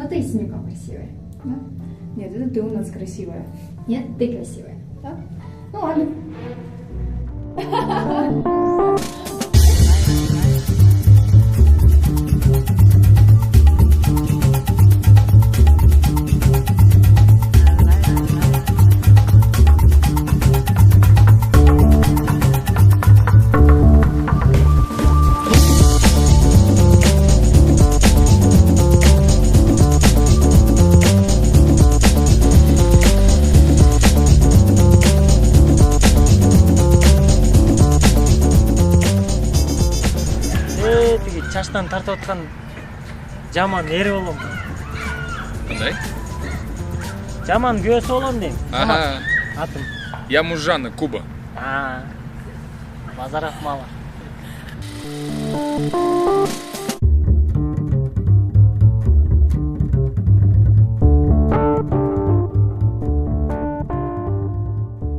А ты семейка красивая, да? Нет, это ты у нас красивая. Нет, ты красивая, да? Ну ладно. Чаштан тартып аткан жаман эри болом. Кандай? Жаман күйөөсү болом дейм. Ага. Атым. Я муж Жаны, Куба. Базар акмалы.